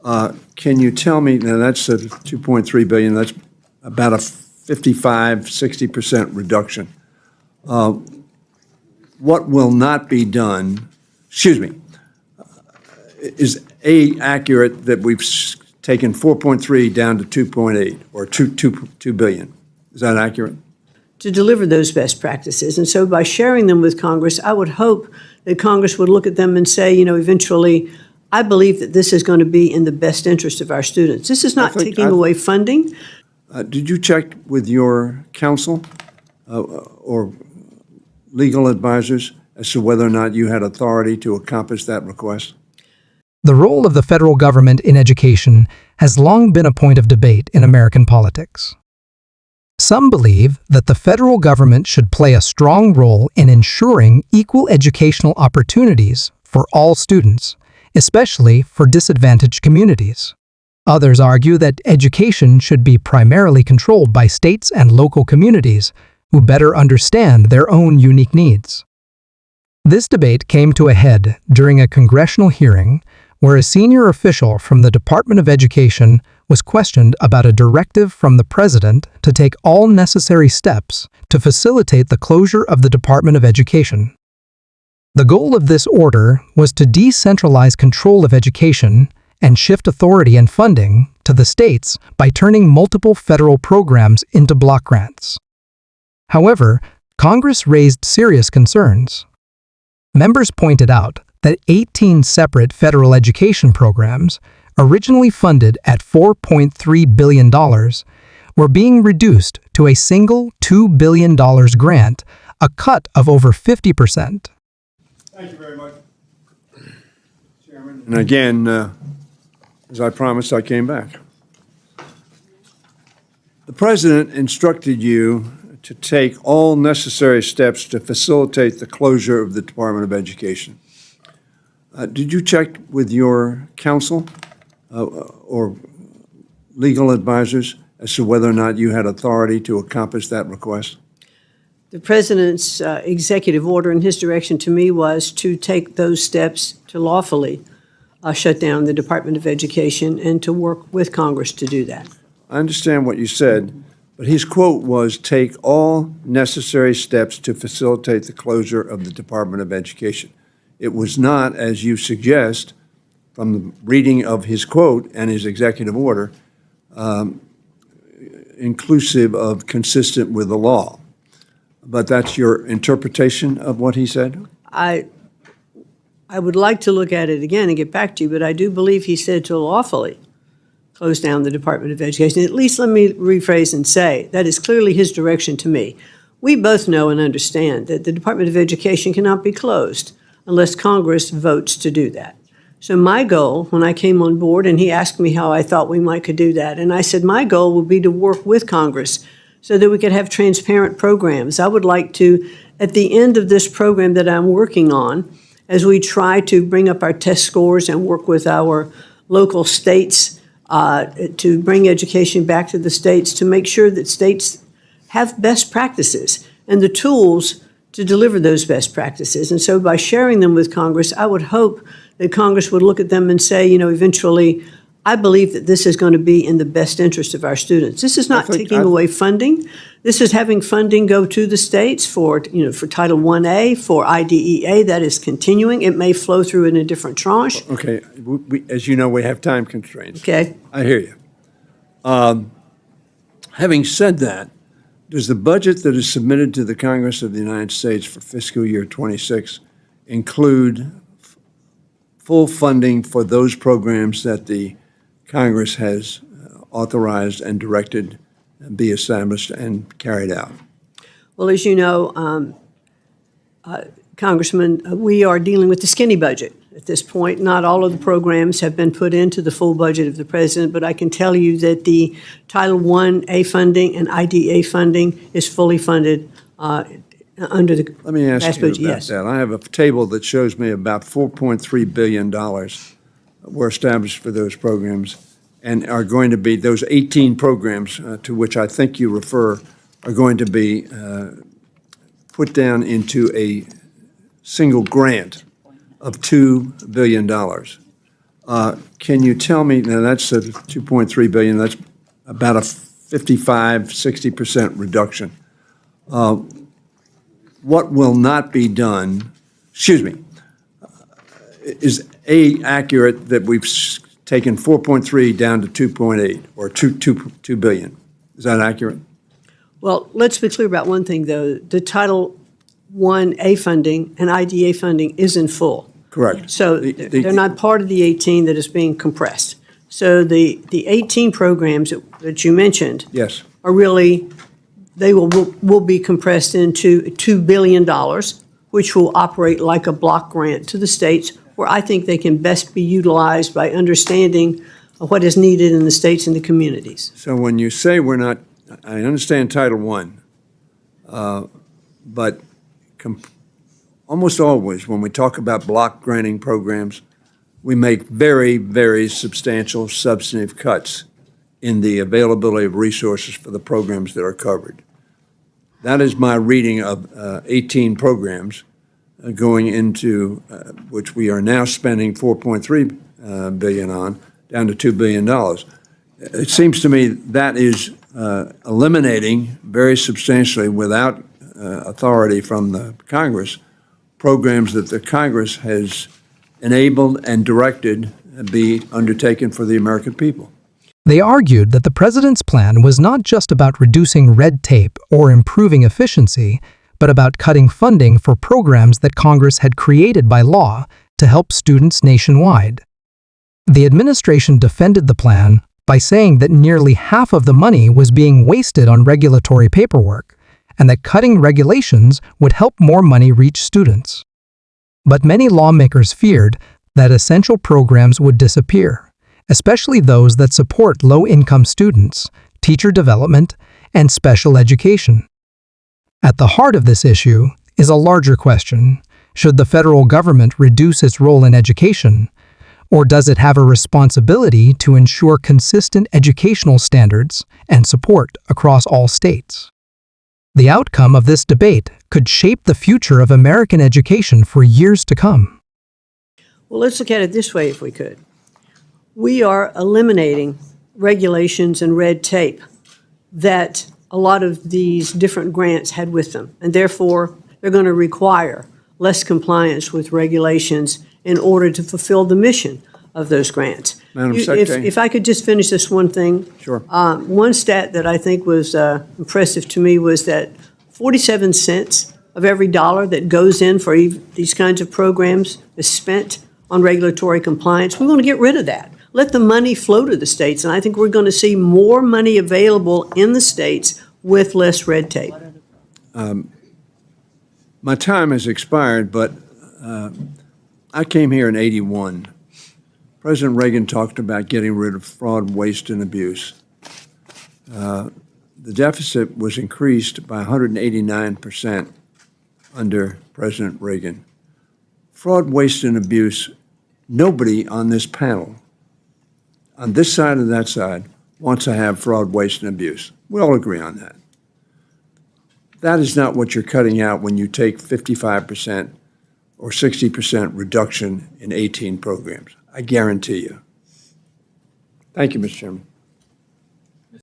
Can you tell me, now that's a $2.3 billion, that's about a 55–60% reduction. What will not be done, excuse me, is accurate that we've taken 4.3 down to 2.8 or 2 billion? Is that accurate? To deliver those best practices. And so by sharing them with Congress, I would hope that Congress would look at them and say, eventually, I believe that this is going to be in the best interest of our students. This is not taking away funding. Did you check with your counsel or legal advisors as to whether or not you had authority to accomplish that request? The role of the federal government in education has long been a point of debate in American politics. Some believe that the federal government should play a strong role in ensuring equal educational opportunities for all students, especially for disadvantaged communities. Others argue that education should be primarily controlled by states and local communities who better understand their own unique needs. This debate came to a head during a congressional hearing where a senior official from the Department of Education was questioned about a directive from the president to take all necessary steps to facilitate the closure of the Department of Education. The goal of this order was to decentralize control of education and shift authority and funding to the states by turning multiple federal programs into block grants. However, Congress raised serious concerns. Members pointed out that 18 separate federal education programs, originally funded at $4.3 billion, were being reduced to a single $2 billion grant, a cut of over 50%. Thank you very much, Chairman. And again, as I promised, I came back. The President instructed you to take all necessary steps to facilitate the closure of the Department of Education. Did you check with your counsel or legal advisors as to whether or not you had authority to accomplish that request? The President's executive order and his direction to me was to take those steps to lawfully shut down the Department of Education and to work with Congress to do that. I understand what you said, but his quote was, take all necessary steps to facilitate the closure of the Department of Education. It was not, as you suggest, from the reading of his quote and his executive order, inclusive of consistent with the law. But that's your interpretation of what he said? I would like to look at it again and get back to you, but I do believe he said to lawfully close down the Department of Education. At least let me rephrase and say that is clearly his direction to me. We both know and understand that the Department of Education cannot be closed unless Congress votes to do that. So my goal, when I came on board, and he asked me how I thought we could do that, and I said my goal would be to work with Congress so that we could have transparent programs. I would like to, at the end of this program that I'm working on, as we try to bring up our test scores and work with our local states to bring education back to the states, to make sure that states have best practices and the tools to deliver those best practices. And so by sharing them with Congress, I would hope that Congress would look at them and say, eventually, I believe that this is going to be in the best interest of our students. This is not taking away funding. This is having funding go to the states for Title 1A, for IDEA. That is continuing. It may flow through in a different tranche. Okay. As you know, we have time constraints. Okay. I hear you. Having said that, does the budget that is submitted to the Congress of the United States for fiscal year 26 include full funding for those programs that the Congress has authorized and directed be established and carried out? Well, as you know, Congressman, we are dealing with the skinny budget at this point. Not all of the programs have been put into the full budget of the president, but I can tell you that the Title 1A funding and IDA funding is fully funded under the Let me ask you budget. about Yes. that. I have a table that shows me about $4.3 billion were established for those programs and are going to be, those 18 programs to which I think you refer, are going to be put down into a single grant of $2 billion. Can you tell me, now that's a 2.3 billion, that's about a 55-60% reduction. What will not be done, excuse me, is A, accurate that we've taken 4.3 down to 2.8 or 2 billion? Is that accurate? Well, let's be clear about one thing, though. The Title I-A funding and IDA funding is in full. Correct. So they're not part of the 18 that is being compressed. So the 18 programs that you mentioned Yes. are really, they will be compressed into $2 billion, which will operate like a block grant to the states, where I think they can best be utilized by understanding what is needed in the states and the communities. So when you say we're not, I understand Title I, but almost always when we talk about block granting programs, we make very, very substantial substantive cuts in the availability of resources for the programs that are covered. That is my reading of 18 programs going into, which we are now spending 4.3 billion on, down to $2 billion. It seems to me that is eliminating very substantially, without authority from the Congress, programs that the Congress has enabled and directed be undertaken for the American people. They argued that the president's plan was not just about reducing red tape or improving efficiency, but about cutting funding for programs that Congress had created by law to help students nationwide. The administration defended the plan by saying that nearly half of the money was being wasted on regulatory paperwork, and that cutting regulations would help more money reach students. But many lawmakers feared that essential programs would disappear, especially those that support low-income students, teacher development, and special education. At the heart of this issue is a larger question: should the federal government reduce its role in education, or does it have a responsibility to ensure consistent educational standards and support across all states? The outcome of this debate could shape the future of American education for years to come. Well, let's look at it this way, if we could. We are eliminating regulations and red tape that a lot of these different grants had with them, and therefore they're going to require less compliance with regulations in order to fulfill the mission of those grants. Madam Secretary. If I could just finish this one thing. Sure. One stat that I think was impressive to me was that 47 cents of every dollar that goes in for these kinds of programs is spent on regulatory compliance. We want to get rid of that. Let the money flow to the states, and I think we're going to see more money available in the states with less red tape. My time has expired, but I came here in '81. President Reagan talked about getting rid of fraud, waste, and abuse. The deficit was increased by 189% under President Reagan. Fraud, waste, and abuse, nobody on this panel, on this side and that side, wants to have fraud, waste, and abuse. We all agree on that. That is not what you're cutting out when you take 55% or 60% reduction in 18 programs. I guarantee you. Thank you, Mr. Chairman.